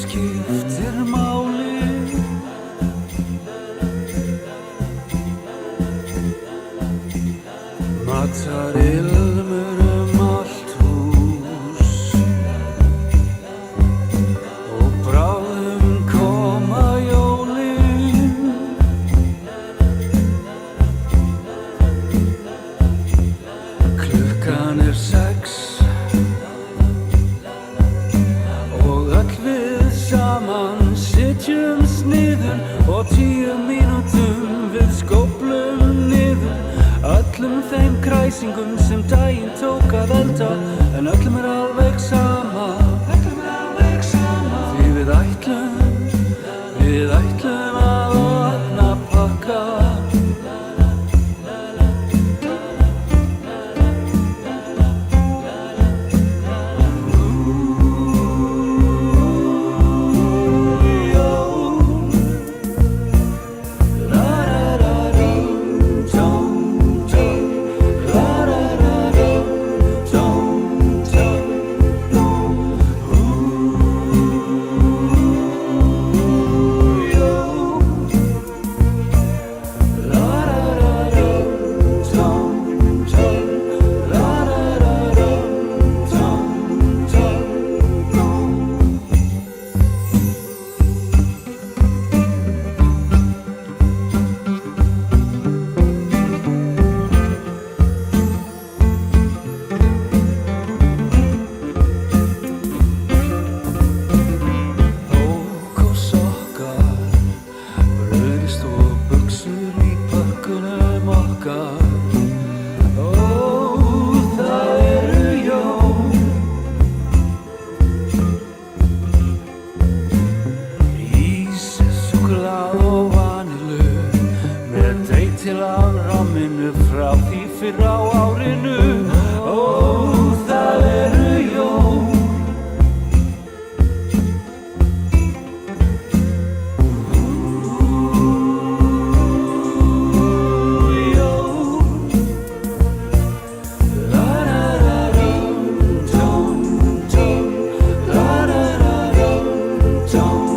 skiptir máli. Matarilmur allt hús og bráðum koma jólin. Klukkan 6 og öll við saman sitjumst niður og 10 mínútum við skóflum niður öllum þeim kræsingum sem daginn tók að elda, en öllum alveg sama, því við ætlum að opna pakka. Don't